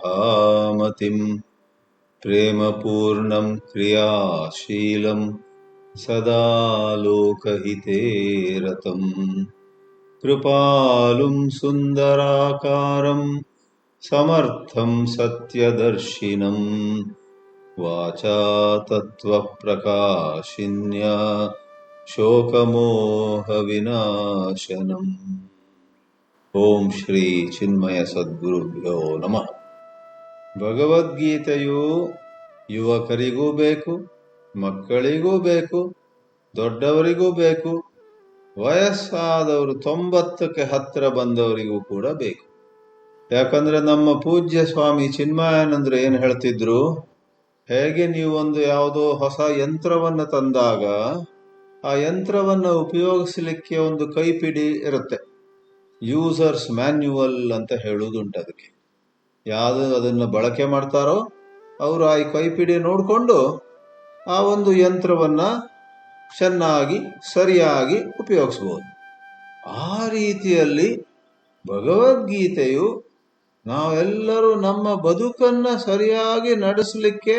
सुधामतिं प्रेमपूर्णं क्रियाशीलं सदा लोकहिते रतं कृपालुं सुन्दराकारं समर्थं सत्यदर्शिनं वाचा तत्त्वप्रकाशिन्या शोकमोहविनाशनम्। ಓಂ ಶ್ರೀ ಚಿನ್ಮಯ ಸದ್ಗುರುಭ್ಯೋ ನಮಃ. ಭಗವದ್ಗೀತೆಯು ಯುವಕರಿಗೂ ಬೇಕು, ಮಕ್ಕಳಿಗೂ ಬೇಕು, ದೊಡ್ಡವರಿಗೂ ಬೇಕು, ವಯಸ್ಸಾದವರು 90ಕ್ಕೆ ಹತ್ತಿರ ಬಂದವರಿಗೂ ಕೂಡ ಬೇಕು. ಯಾಕಂದ್ರೆ ನಮ್ಮ ಪೂಜ್ಯ ಸ್ವಾಮಿ ಚಿನ್ಮಯಾನಂದರು ಏನು ಹೇಳ್ತಿದ್ರು, ಹೇಗೆ ನೀವೊಂದು ಯಾವುದೋ ಹೊಸ ಯಂತ್ರವನ್ನು ತಂದಾಗ ಆ ಯಂತ್ರವನ್ನು ಉಪಯೋಗಿಸಲಿಕ್ಕೆ ಒಂದು ಕೈಪಿಡಿ ಇರುತ್ತೆ, ಯೂಸರ್ಸ್ ಮ್ಯಾನ್ಯುವಲ್ ಅಂತ ಹೇಳುವುದುಂಟು. ಅದಕ್ಕೆ ಯಾವುದು ಅದನ್ನು ಬಳಕೆ ಮಾಡ್ತಾರೋ ಅವರು ಆ ಕೈಪಿಡಿ ನೋಡಿಕೊಂಡು ಆ ಒಂದು ಯಂತ್ರವನ್ನು ಚೆನ್ನಾಗಿ ಸರಿಯಾಗಿ ಉಪಯೋಗಿಸ್ಬೋದು. ಆ ರೀತಿಯಲ್ಲಿ ಭಗವದ್ಗೀತೆಯು ನಾವೆಲ್ಲರೂ ನಮ್ಮ ಬದುಕನ್ನು ಸರಿಯಾಗಿ ನಡೆಸಲಿಕ್ಕೆ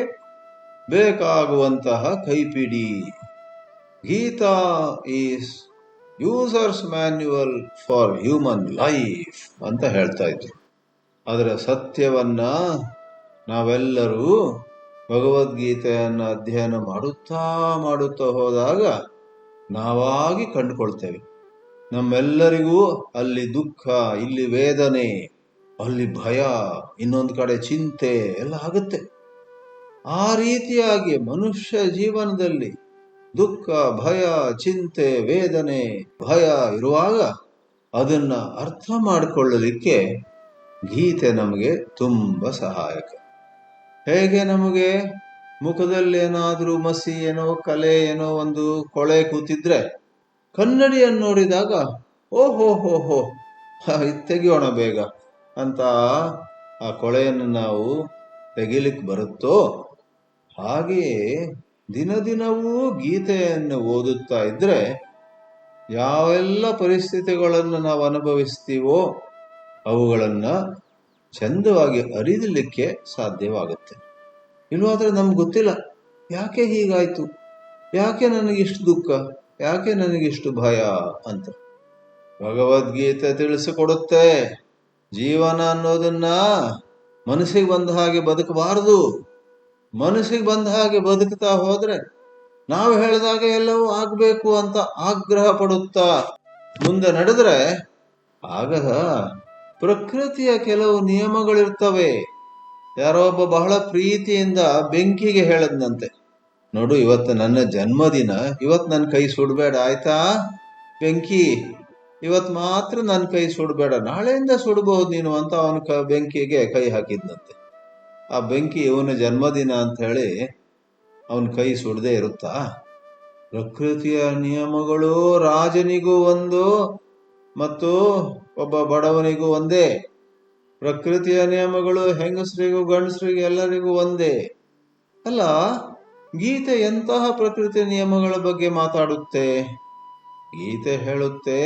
ಬೇಕಾಗುವಂತಹ ಕೈಪಿಡಿ. Gita is users manual for human life ಅಂತ ಹೇಳ್ತಾ ಇದ್ರು. ಅದರ ಸತ್ಯವನ್ನ ನಾವೆಲ್ಲರೂ ಭಗವದ್ಗೀತೆಯನ್ನು ಅಧ್ಯಯನ ಮಾಡುತ್ತಾ ಹೋದಾಗ ನಾವಾಗಿ ಕಂಡುಕೊಳ್ತೇವೆ. ನಮ್ಮೆಲ್ಲರಿಗೂ ಅಲ್ಲಿ ದುಃಖ, ಇಲ್ಲಿ ವೇದನೆ, ಅಲ್ಲಿ ಭಯ, ಇನ್ನೊಂದು ಕಡೆ ಚಿಂತೆ ಎಲ್ಲ ಆಗುತ್ತೆ. ಆ ರೀತಿಯಾಗಿ ಮನುಷ್ಯ ಜೀವನದಲ್ಲಿ ದುಃಖ, ಭಯ, ಚಿಂತೆ, ವೇದನೆ, ಭಯ ಇರುವಾಗ ಅದನ್ನ ಅರ್ಥ ಮಾಡಿಕೊಳ್ಳಲಿಕ್ಕೆ ಗೀತೆ ನಮಗೆ ತುಂಬ ಸಹಾಯಕ. ಹೇಗೆ ನಮಗೆ ಮುಖದಲ್ಲಿ ಏನಾದರೂ ಮಸಿ ಏನೋ ಕಲೆ ಏನೋ ಒಂದು ಕೊಳೆ ಕೂತಿದ್ರೆ ಕನ್ನಡಿಯನ್ನು ನೋಡಿದಾಗ ಓಹೋ ತೆಗಿಯೋಣ ಬೇಗ ಅಂತ ಆ ಕೊಳೆಯನ್ನು ನಾವು ತೆಗಿಲಿಕ್ಕೆ ಬರುತ್ತೋ, ಹಾಗೆಯೇ ದಿನದಿನವೂ ಗೀತೆಯನ್ನು ಓದುತ್ತಾ ಇದ್ರೆ ಯಾವೆಲ್ಲ ಪರಿಸ್ಥಿತಿಗಳನ್ನು ನಾವು ಅನುಭವಿಸ್ತೀವೋ ಅವುಗಳನ್ನು ಚಂದವಾಗಿ ಅರಿಯಲಿಕ್ಕೆ ಸಾಧ್ಯವಾಗುತ್ತೆ. ಇಲ್ವಾದ್ರೆ ನಮ್ಗೆ ಗೊತ್ತಿಲ್ಲ, ಯಾಕೆ ಹೀಗಾಯ್ತು, ಯಾಕೆ ನನಗಿಷ್ಟು ದುಃಖ, ಯಾಕೆ ನನಗಿಷ್ಟು ಭಯ ಅಂತ. ಭಗವದ್ಗೀತೆ ತಿಳಿಸಿಕೊಡುತ್ತೆ, ಜೀವನ ಅನ್ನೋದನ್ನ ಮನಸ್ಸಿಗೆ ಬಂದ ಹಾಗೆ ಬದುಕಬಾರದು. ಮನಸ್ಸಿಗೆ ಬಂದ ಹಾಗೆ ಬದುಕ್ತಾ ಹೋದ್ರೆ ನಾವು ಹೇಳಿದಾಗ ಎಲ್ಲವೂ ಆಗ್ಬೇಕು ಅಂತ ಆಗ್ರಹ ಪಡುತ್ತಾ ಮುಂದೆ ನಡೆದ್ರೆ ಆಗ ಪ್ರಕೃತಿಯ ಕೆಲವು ನಿಯಮಗಳಿರ್ತವೆ. ಯಾರೋ ಒಬ್ಬ ಬಹಳ ಪ್ರೀತಿಯಿಂದ ಬೆಂಕಿಗೆ ಹೇಳದ್ನಂತೆ, ನೋಡು ಇವತ್ತು ನನ್ನ ಜನ್ಮದಿನ, ಇವತ್ತು ನನ್ನ ಕೈ ಸುಡಬೇಡ ಆಯ್ತಾ ಬೆಂಕಿ, ಇವತ್ತು ಮಾತ್ರ ನನ್ನ ಕೈ ಸುಡಬೇಡ, ನಾಳೆಯಿಂದ ಸುಡಬಹುದು ನೀನು ಅಂತ ಅವನ ಬೆಂಕಿಗೆ ಕೈ ಹಾಕಿದ್ನಂತೆ. ಆ ಬೆಂಕಿ ಇವನ ಜನ್ಮದಿನ ಅಂತ ಹೇಳಿ ಅವನ ಕೈ ಸುಡದೆ ಇರುತ್ತಾ? ಪ್ರಕೃತಿಯ ನಿಯಮಗಳು ರಾಜನಿಗೂ ಒಂದು ಮತ್ತು ಒಬ್ಬ ಬಡವನಿಗೂ ಒಂದೇ. ಪ್ರಕೃತಿಯ ನಿಯಮಗಳು ಹೆಂಗಸರಿಗೂ ಗಂಡಸರಿಗೂ ಎಲ್ಲರಿಗೂ ಒಂದೇ. ಅಲ್ಲ, ಗೀತೆ ಎಂತಹ ಪ್ರಕೃತಿಯ ನಿಯಮಗಳ ಬಗ್ಗೆ ಮಾತಾಡುತ್ತೆ? ಗೀತೆ ಹೇಳುತ್ತೆ,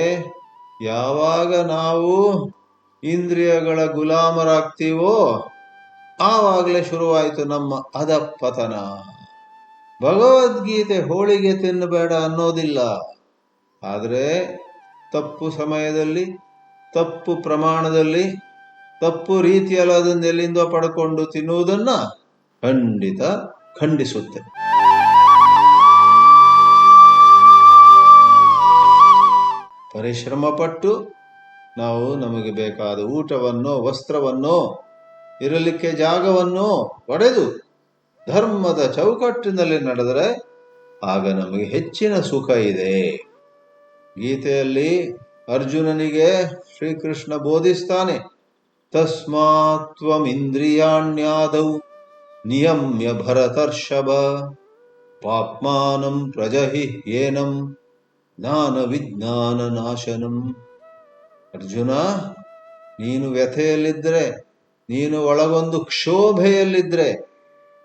ಯಾವಾಗ ನಾವು ಇಂದ್ರಿಯಗಳ ಗುಲಾಮರಾಗ್ತೀವೋ ಆವಾಗಲೇ ಶುರುವಾಯಿತು ನಮ್ಮ ಅಧಪತನ. ಭಗವದ್ಗೀತೆ ಹೋಳಿಗೆ ತಿನ್ನಬೇಡ ಅನ್ನೋದಿಲ್ಲ, ಆದರೆ ತಪ್ಪು ಸಮಯದಲ್ಲಿ, ತಪ್ಪು ಪ್ರಮಾಣದಲ್ಲಿ, ತಪ್ಪು ರೀತಿಯಲ್ಲಿ ಅದನ್ನು ಎಲ್ಲಿಂದ ಪಡ್ಕೊಂಡು ತಿನ್ನುವುದನ್ನ ಖಂಡಿತ ಖಂಡಿಸುತ್ತೆ. ಪರಿಶ್ರಮ ಪಟ್ಟು ನಾವು ನಮಗೆ ಬೇಕಾದ ಊಟವನ್ನು, ವಸ್ತ್ರವನ್ನು, ಇರಲಿಕ್ಕೆ ಜಾಗವನ್ನು ಪಡೆದು ಧರ್ಮದ ಚೌಕಟ್ಟಿನಲ್ಲಿ ನಡೆದರೆ ಆಗ ನಮಗೆ ಹೆಚ್ಚಿನ ಸುಖ ಇದೆ. ಗೀತೆಯಲ್ಲಿ ಅರ್ಜುನನಿಗೆ ಶ್ರೀಕೃಷ್ಣ ಬೋಧಿಸ್ತಾನೆ, ತಸ್ಮಾತ್ವಮಿಂದ್ರಿಯಾಣ್ಯಾದೌ ನಿಯಮ್ಯ ಭರತರ್ಷಭ ಪಾಪ್ಮಾನಂ ಪ್ರಜಹಿ ಏನಂ ಜ್ಞಾನ ವಿಜ್ಞಾನ ನಾಶನಂ. ಅರ್ಜುನ, ನೀನು ವ್ಯಥೆಯಲ್ಲಿದ್ದರೆ, ನೀನು ಒಳಗೊಂದು ಕ್ಷೋಭೆಯಲ್ಲಿದ್ದರೆ,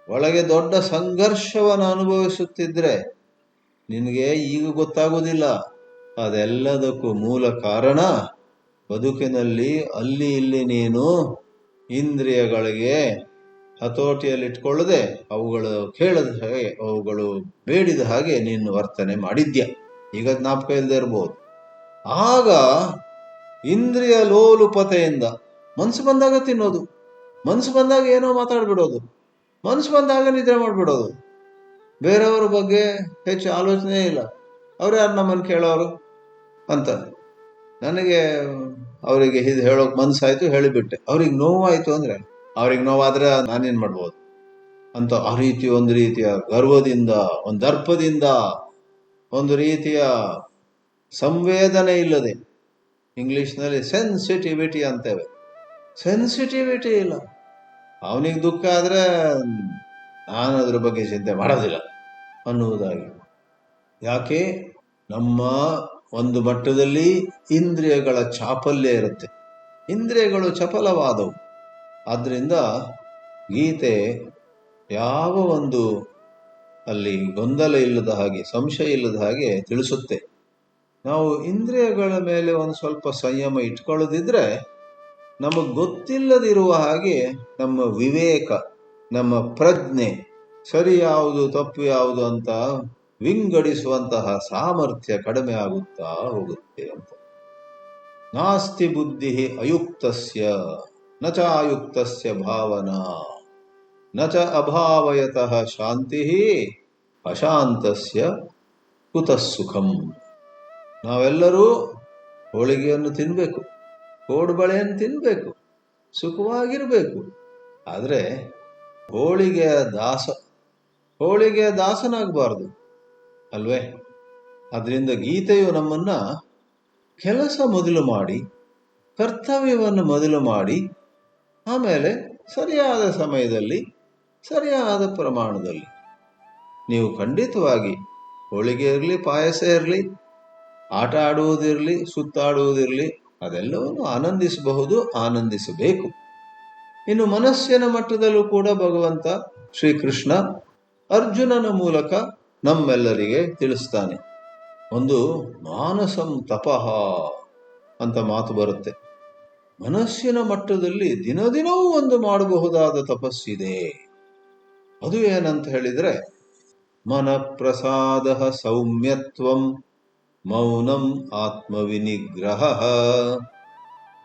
ಒಳಗೆ ದೊಡ್ಡ ಸಂಘರ್ಷವನ್ನು ಅನುಭವಿಸುತ್ತಿದ್ರೆ ನಿನಗೆ ಈಗ ಗೊತ್ತಾಗುವುದಿಲ್ಲ. ಅದೆಲ್ಲದಕ್ಕೂ ಮೂಲ ಕಾರಣ ಬದುಕಿನಲ್ಲಿ ಅಲ್ಲಿ ಇಲ್ಲಿ ನೀನು ಇಂದ್ರಿಯಗಳಿಗೆ ಹತೋಟಿಯಲ್ಲಿ ಇಟ್ಕೊಳ್ಳದೆ ಅವುಗಳು ಕೇಳದ ಹಾಗೆ, ಅವುಗಳು ಬೇಡಿದ ಹಾಗೆ ನೀನು ವರ್ತನೆ ಮಾಡಿದ್ಯ. ಈಗ ಜ್ಞಾಪಕ ಇಲ್ಲದೆ ಇರ್ಬೋದು. ಆಗ ಇಂದ್ರಿಯ ಲೋಲುಪತೆಯಿಂದ ಮನಸ್ಸು ಬಂದಾಗ ತಿನ್ನೋದು, ಮನಸ್ಸು ಬಂದಾಗ ಏನೋ ಮಾತಾಡ್ಬಿಡೋದು, ಮನಸ್ಸು ಬಂದಾಗ ನಿದ್ರೆ ಮಾಡ್ಬಿಡೋದು, ಬೇರೆಯವ್ರ ಬಗ್ಗೆ ಹೆಚ್ಚು ಆಲೋಚನೆ ಇಲ್ಲ. ಅವ್ರು ಯಾರು ನಮ್ಮನ್ನು ಕೇಳೋರು ಅಂತ. ನನಗೆ ಅವರಿಗೆ ಇದು ಹೇಳೋಕೆ ಮನಸ್ಸಾಯ್ತು, ಹೇಳಿಬಿಟ್ಟೆ. ಅವ್ರಿಗೆ ನೋವಾಯ್ತು ಅಂದ್ರೆ, ಅವ್ರಿಗೆ ನೋವಾದ್ರೆ ನಾನೇನ್ ಮಾಡ್ಬೋದು ಅಂತ ಆ ರೀತಿ ಒಂದು ರೀತಿಯ ಗರ್ವದಿಂದ, ಒಂದು ದರ್ಪದಿಂದ, ಒಂದು ರೀತಿಯ ಸಂವೇದನೆ ಇಲ್ಲದೆ, ಇಂಗ್ಲಿಷ್ನಲ್ಲಿ ಸೆನ್ಸಿಟಿವಿಟಿ ಅಂತೇವೆ, ಸೆನ್ಸಿಟಿವಿಟಿ ಇಲ್ಲ. ಅವನಿಗೆ ದುಃಖ ಆದ್ರೆ ನಾನು ಅದ್ರ ಬಗ್ಗೆ ಚಿಂತೆ ಮಾಡೋದಿಲ್ಲ ಅನ್ನುವುದಾಗಿ. ಯಾಕೆ? ನಮ್ಮ ಒಂದು ಮಟ್ಟದಲ್ಲಿ ಇಂದ್ರಿಯಗಳ ಚಾಪಲ್ಯ ಇರುತ್ತೆ, ಇಂದ್ರಿಯಗಳು ಚಪಲವಾದವು. ಆದ್ರಿಂದ ಗೀತೆ ಯಾವ ಒಂದು ಅಲ್ಲಿ ಗೊಂದಲ ಇಲ್ಲದ ಹಾಗೆ, ಸಂಶಯ ಇಲ್ಲದ ಹಾಗೆ ತಿಳಿಸುತ್ತೆ. ನಾವು ಇಂದ್ರಿಯಗಳ ಮೇಲೆ ಒಂದು ಸ್ವಲ್ಪ ಸಂಯಮ ಇಟ್ಕೊಳ್ಳೋದಿದ್ರೆ, ನಮಗೆ ಗೊತ್ತಿಲ್ಲದಿರುವ ಹಾಗೆ ನಮ್ಮ ವಿವೇಕ, ನಮ್ಮ ಪ್ರಜ್ಞೆ, ಸರಿ ಯಾವುದು ತಪ್ಪು ಯಾವುದು ಅಂತ ವಿಂಗಡಿಸುವಂತಹ ಸಾಮರ್ಥ್ಯ ಕಡಿಮೆ ಆಗುತ್ತಾ ಹೋಗುತ್ತೆ ಅಂತ. ನಾಸ್ತಿ ಬುದ್ಧಿ ಅಯುಕ್ತಸ್ಯ ನ ಚ ಅಯುಕ್ತಸ್ಯ ಭಾವನಾ ನ ಚ ಅಭಾವಯತಃ ಶಾಂತಿ ಅಶಾಂತಸ್ಯ ಕುತಃ ಸುಖಂ. ನಾವೆಲ್ಲರೂ ಹೋಳಿಗೆಯನ್ನು ತಿನ್ನಬೇಕು, ಕೋಡುಬಳೆಯನ್ನು ತಿನ್ನಬೇಕು, ಸುಖವಾಗಿರಬೇಕು. ಆದರೆ ಹೋಳಿಗೆಯ ದಾಸನಾಗಬಾರ್ದು ಅಲ್ವೇ? ಅದರಿಂದ ಗೀತೆಯು ನಮ್ಮನ್ನ ಕೆಲಸ ಮೊದಲು ಮಾಡಿ, ಕರ್ತವ್ಯವನ್ನು ಮೊದಲು ಮಾಡಿ, ಆಮೇಲೆ ಸರಿಯಾದ ಸಮಯದಲ್ಲಿ, ಸರಿಯಾದ ಪ್ರಮಾಣದಲ್ಲಿ ನೀವು ಖಂಡಿತವಾಗಿ ಹೋಳಿಗೆ ಇರಲಿ, ಪಾಯಸ ಇರಲಿ, ಆಟ ಆಡುವುದಿರಲಿ, ಸುತ್ತಾಡುವುದಿರಲಿ, ಅದೆಲ್ಲವನ್ನು ಆನಂದಿಸಬಹುದು, ಆನಂದಿಸಬೇಕು. ಇನ್ನು ಮನಸ್ಸಿನ ಮಟ್ಟದಲ್ಲೂ ಕೂಡ ಭಗವಂತ ಶ್ರೀಕೃಷ್ಣ ಅರ್ಜುನನ ಮೂಲಕ ನಮ್ಮೆಲ್ಲರಿಗೆ ತಿಳಿಸ್ತಾನೆ. ಒಂದು ಮಾನಸಂ ತಪಃ ಅಂತ ಮಾತು ಬರುತ್ತೆ. ಮನಸ್ಸಿನ ಮಟ್ಟದಲ್ಲಿ ದಿನದಿನವೂ ಒಂದು ಮಾಡಬಹುದಾದ ತಪಸ್ಸಿದೆ. ಅದು ಏನಂತ ಹೇಳಿದ್ರೆ, ಮನಃಪ್ರಸಾದ ಸೌಮ್ಯತ್ವಂ ಮೌನಂ ಆತ್ಮವಿನಿಗ್ರಹ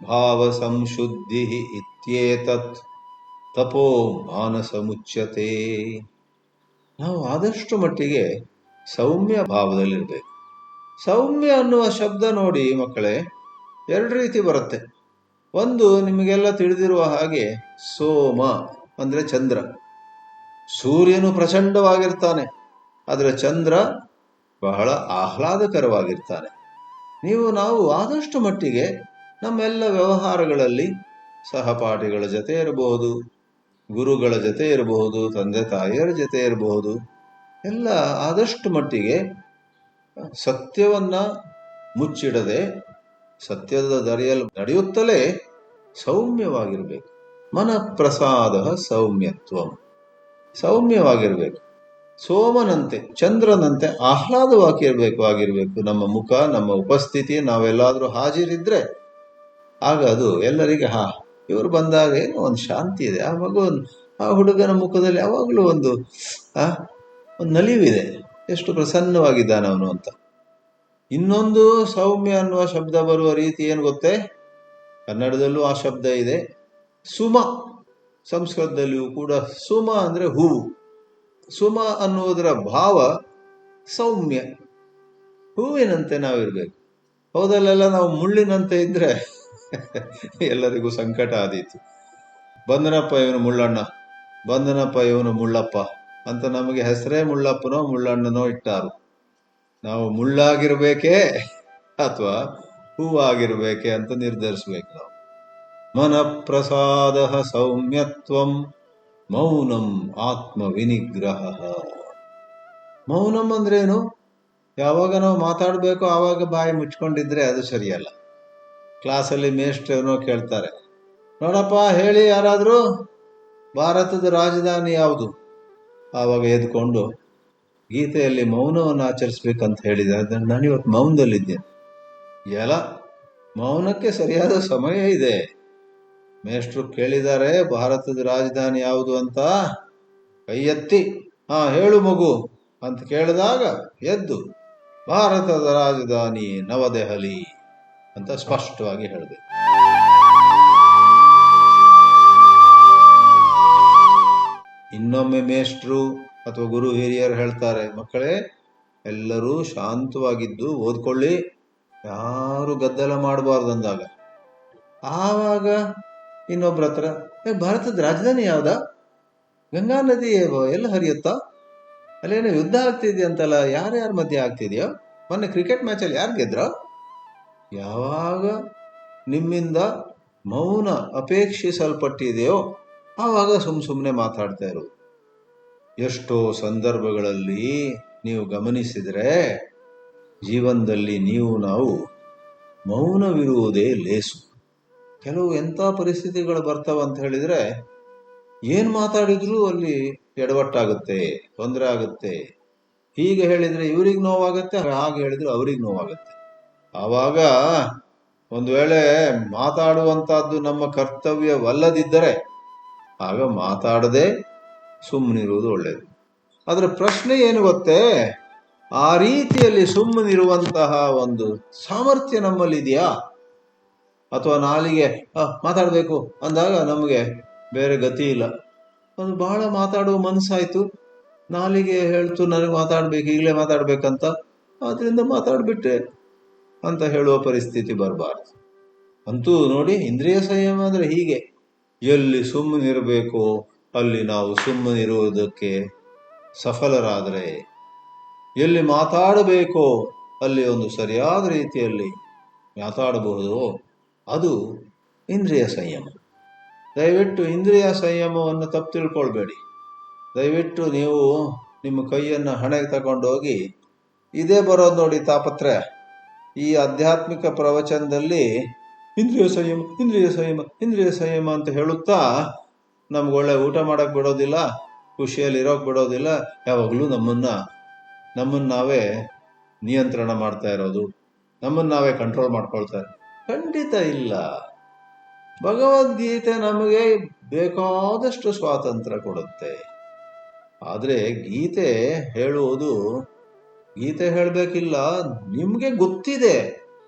ಭಾವ ಸಂಶುದ್ಧಿ ಇತ್ಯೇತತ್ ತಪೋ ಮಾನಸಮುಚ್ಯತೆ. ನಾವು ಆದಷ್ಟು ಮಟ್ಟಿಗೆ ಸೌಮ್ಯ ಭಾವದಲ್ಲಿರ್ಬೇಕು. ಸೌಮ್ಯ ಅನ್ನುವ ಶಬ್ದ ನೋಡಿ ಮಕ್ಕಳೇ, ಎರಡು ರೀತಿ ಬರುತ್ತೆ. ಒಂದು, ನಿಮಗೆಲ್ಲ ತಿಳಿದಿರುವ ಹಾಗೆ, ಸೋಮ ಅಂದ್ರೆ ಚಂದ್ರ. ಸೂರ್ಯನು ಪ್ರಚಂಡವಾಗಿರ್ತಾನೆ, ಆದರೆ ಚಂದ್ರ ಬಹಳ ಆಹ್ಲಾದಕರವಾಗಿರ್ತಾನೆ. ನಾವು ಆದಷ್ಟು ಮಟ್ಟಿಗೆ ನಮ್ಮೆಲ್ಲ ವ್ಯವಹಾರಗಳಲ್ಲಿ ಸಹಪಾಠಿಗಳ ಜೊತೆ ಇರಬಹುದು, ಗುರುಗಳ ಜೊತೆ ಇರಬಹುದು, ತಂದೆ ತಾಯಿಯರ ಜೊತೆ ಇರಬಹುದು, ಎಲ್ಲ ಆದಷ್ಟು ಮಟ್ಟಿಗೆ ಸತ್ಯವನ್ನ ಮುಚ್ಚಿಡದೆ ಸತ್ಯದ ದಾರಿಯಲ್ಲಿ ನಡೆಯುತ್ತಲೇ ಸೌಮ್ಯವಾಗಿರ್ಬೇಕು. ಮನಃಪ್ರಸಾದ ಸೌಮ್ಯತ್ವ, ಸೌಮ್ಯವಾಗಿರ್ಬೇಕು. ಸೋಮನಂತೆ, ಚಂದ್ರನಂತೆ ಆಹ್ಲಾದವಾಗಿರ್ಬೇಕು. ನಮ್ಮ ಮುಖ, ನಮ್ಮ ಉಪಸ್ಥಿತಿ, ನಾವೆಲ್ಲಾದ್ರೂ ಹಾಜರಿದ್ರೆ ಆಗ ಅದು ಎಲ್ಲರಿಗೆ ಇವರು ಬಂದಾಗ ಏನೋ ಒಂದು ಶಾಂತಿ ಇದೆ. ಆ ಹುಡುಗನ ಮುಖದಲ್ಲಿ ಯಾವಾಗಲೂ ಒಂದು ನಲಿವಿದೆ, ಎಷ್ಟು ಪ್ರಸನ್ನವಾಗಿದ್ದಾನೆ ಅವನು ಅಂತ. ಇನ್ನೊಂದು ಸೌಮ್ಯ ಅನ್ನುವ ಶಬ್ದ ಬರುವ ರೀತಿ ಏನು ಗೊತ್ತೇ? ಕನ್ನಡದಲ್ಲೂ ಆ ಶಬ್ದ ಇದೆ, ಸುಮ. ಸಂಸ್ಕೃತದಲ್ಲಿಯೂ ಕೂಡ ಸುಮ ಅಂದ್ರೆ ಹೂವು. ಸುಮ ಅನ್ನುವುದರ ಭಾವ ಸೌಮ್ಯ, ಹೂವಿನಂತೆ ನಾವಿರ್ಬೇಕು. ಹೌದಲ್ಲೆಲ್ಲ ನಾವು ಮುಳ್ಳಿನಂತೆ ಇದ್ರೆ ಎಲ್ಲರಿಗೂ ಸಂಕಟ ಆದೀತು. ಬಂದನಪ್ಪ ಇವನು ಮುಳ್ಳಣ್ಣ, ಬಂದನಪ್ಪ ಇವನು ಮುಳ್ಳಪ್ಪ ಅಂತ ನಮಗೆ ಹೆಸರೇ ಮುಳ್ಳಪ್ಪನೋ ಮುಳ್ಳಣ್ಣನೋ ಇಟ್ಟಾರು. ನಾವು ಮುಳ್ಳಾಗಿರ್ಬೇಕೇ ಅಥವಾ ಹೂವಾಗಿರ್ಬೇಕೆ ಅಂತ ನಿರ್ಧರಿಸ್ಬೇಕು ನಾವು. ಮನಃಪ್ರಸಾದ ಸೌಮ್ಯತ್ವಂ ಮೌನಂ ಆತ್ಮ ವಿನಿಗ್ರಹ. ಮೌನಂ ಅಂದ್ರೇನು? ಯಾವಾಗ ನಾವು ಮಾತಾಡಬೇಕು ಆವಾಗ ಬಾಯಿ ಮುಚ್ಕೊಂಡಿದ್ರೆ ಅದು ಸರಿಯಲ್ಲ. ಕ್ಲಾಸಲ್ಲಿ ಮೇಷ್ಟ್ರೇನೋ ಕೇಳ್ತಾರೆ, ನೋಡಪ್ಪ ಹೇಳಿ ಯಾರಾದರೂ ಭಾರತದ ರಾಜಧಾನಿ ಯಾವುದು? ಆವಾಗ ಎದ್ಕೊಂಡು ಗೀತೆಯಲ್ಲಿ ಮೌನವನ್ನು ಆಚರಿಸ್ಬೇಕಂತ ಹೇಳಿದ್ದಾರೆ, ನಾನು ಇವತ್ತು ಮೌನದಲ್ಲಿದ್ದೇನೆ. ಎಲ್ಲ ಮೌನಕ್ಕೆ ಸರಿಯಾದ ಸಮಯ ಇದೆ. ಮೇಷ್ಟ್ರು ಕೇಳಿದ್ದಾರೆ ಭಾರತದ ರಾಜಧಾನಿ ಯಾವುದು ಅಂತ. ಕೈ ಎತ್ತಿ ಹೇಳು ಮಗು ಅಂತ ಕೇಳಿದಾಗ ಎದ್ದು ಭಾರತದ ರಾಜಧಾನಿ ನವದೆಹಲಿ ಅಂತ ಸ್ಪಷ್ಟವಾಗಿ ಹೇಳಿದೆ. ಇನ್ನೊಮ್ಮೆ ಮೇಷ್ಟ್ರು ಅಥವಾ ಗುರು ಹಿರಿಯರು ಹೇಳ್ತಾರೆ, ಮಕ್ಕಳೇ ಎಲ್ಲರೂ ಶಾಂತವಾಗಿದ್ದು ಓದ್ಕೊಳ್ಳಿ, ಯಾರು ಗದ್ದಲ ಮಾಡಬಾರ್ದು ಅಂದಾಗ ಆವಾಗ ಇನ್ನೊಬ್ರ ಹತ್ರ ಭಾರತದ ರಾಜಧಾನಿ ಯಾವ್ದಾ, ಗಂಗಾ ನದಿ ಎಲ್ಲ ಹರಿಯುತ್ತಾ, ಅಲ್ಲೇನೋ ಯುದ್ಧ ಆಗ್ತಿದ್ಯಂತಲ್ಲ, ಯಾರ್ಯಾರ ಮಧ್ಯೆ ಆಗ್ತಿದ್ಯೋ, ಮೊನ್ನೆ ಕ್ರಿಕೆಟ್ ಮ್ಯಾಚಲ್ಲಿ ಯಾರು ಗೆದ್ರ? ಯಾವಾಗ ನಿಮ್ಮಿಂದ ಮೌನ ಅಪೇಕ್ಷಿಸಲ್ಪಟ್ಟಿದೆಯೋ ಆವಾಗ ಸುಮ್ಮನೆ ಮಾತಾಡ್ತಾ ಇರೋದು. ಎಷ್ಟೋ ಸಂದರ್ಭಗಳಲ್ಲಿ ನೀವು ಗಮನಿಸಿದರೆ ಜೀವನದಲ್ಲಿ ನಾವು ಮೌನವಿರುವುದೇ ಲೇಸು. ಕೆಲವು ಎಂಥ ಪರಿಸ್ಥಿತಿಗಳು ಬರ್ತಾವಂತ ಹೇಳಿದ್ರೆ ಏನು ಮಾತಾಡಿದ್ರು ಅಲ್ಲಿ ಎಡವಟ್ಟಾಗುತ್ತೆ, ತೊಂದರೆ ಆಗುತ್ತೆ. ಹೀಗೆ ಹೇಳಿದ್ರೆ ಇವ್ರಿಗೆ ನೋವಾಗುತ್ತೆ, ಹಾಗೆ ಹೇಳಿದ್ರೆ ಅವ್ರಿಗೆ ನೋವಾಗುತ್ತೆ. ಆವಾಗ ಒಂದು ವೇಳೆ ಮಾತಾಡುವಂತಹದ್ದು ನಮ್ಮ ಕರ್ತವ್ಯವಲ್ಲದಿದ್ದರೆ ಆಗ ಮಾತಾಡದೆ ಸುಮ್ಮನಿರುವುದು ಒಳ್ಳೆಯದು. ಅದರ ಪ್ರಶ್ನೆ ಏನು ಗೊತ್ತೇ, ಆ ರೀತಿಯಲ್ಲಿ ಸುಮ್ಮನಿರುವಂತಹ ಒಂದು ಸಾಮರ್ಥ್ಯ ನಮ್ಮಲ್ಲಿದೆಯಾ? ಅಥವಾ ನಾಲಿಗೆ ಮಾತಾಡಬೇಕು ಅಂದಾಗ ನಮಗೆ ಬೇರೆ ಗತಿ ಇಲ್ಲ, ಅದು ಬಹಳ ಮಾತಾಡುವ ಮನಸ್ಸಾಯ್ತು, ನಾಲಿಗೆ ಹೇಳ್ತು ನನಗೆ ಮಾತಾಡ್ಬೇಕು, ಈಗಲೇ ಮಾತಾಡ್ಬೇಕಂತ, ಆದ್ರಿಂದ ಮಾತಾಡ್ಬಿಟ್ಟೆ ಅಂತ ಹೇಳುವ ಪರಿಸ್ಥಿತಿ ಬರಬಾರ್ದು. ಅಂತೂ ನೋಡಿ, ಇಂದ್ರಿಯ ಸಂಯಮ ಅಂದ್ರೆ ಹೀಗೆ. ಎಲ್ಲಿ ಸುಮ್ಮನಿರಬೇಕು ಅಲ್ಲಿ ನಾವು ಸುಮ್ಮನಿರುವುದಕ್ಕೆ ಸಫಲರಾದರೆ, ಎಲ್ಲಿ ಮಾತಾಡಬೇಕೋ ಅಲ್ಲಿ ಒಂದು ಸರಿಯಾದ ರೀತಿಯಲ್ಲಿ ಮಾತಾಡಬಹುದು, ಅದು ಇಂದ್ರಿಯ ಸಂಯಮ. ದಯವಿಟ್ಟು ಇಂದ್ರಿಯ ಸಂಯಮವನ್ನು ತಪ್ಪು ತಿಳ್ಕೊಳ್ಬೇಡಿ. ದಯವಿಟ್ಟು ನೀವು ನಿಮ್ಮ ಕೈಯನ್ನು ಹಣೆಗೆ ತಗೊಂಡೋಗಿ, ಇದೇ ಬರೋದು ನೋಡಿ ತಾಪತ್ರಯ, ಈ ಆಧ್ಯಾತ್ಮಿಕ ಪ್ರವಚನದಲ್ಲಿ ಇಂದ್ರಿಯ ಸಂಯಮ ಇಂದ್ರಿಯ ಸಂಯಮ ಇಂದ್ರಿಯ ಸಂಯಮ ಅಂತ ಹೇಳುತ್ತಾ ನಮ್ಗೆ ಒಳ್ಳೆ ಊಟ ಮಾಡಕ್ ಬಿಡೋದಿಲ್ಲ, ಖುಷಿಯಲ್ಲಿ ಇರೋಕ್ ಬಿಡೋದಿಲ್ಲ, ಯಾವಾಗಲೂ ನಮ್ಮನ್ನ ನಾವೇ ನಿಯಂತ್ರಣ ಮಾಡ್ತಾ ಇರೋದು, ನಮ್ಮನ್ನ ನಾವೇ ಕಂಟ್ರೋಲ್ ಮಾಡ್ಕೊಳ್ತಾರೆ. ಖಂಡಿತ ಇಲ್ಲ. ಭಗವದ್ಗೀತೆ ನಮಗೆ ಬೇಕಾದಷ್ಟು ಸ್ವಾತಂತ್ರ್ಯ ಕೊಡುತ್ತೆ. ಆದರೆ ಗೀತೆ ಹೇಳುವುದು, ಗೀತೆ ಹೇಳಬೇಕಿಲ್ಲ, ನಿಮ್ಗೆ ಗೊತ್ತಿದೆ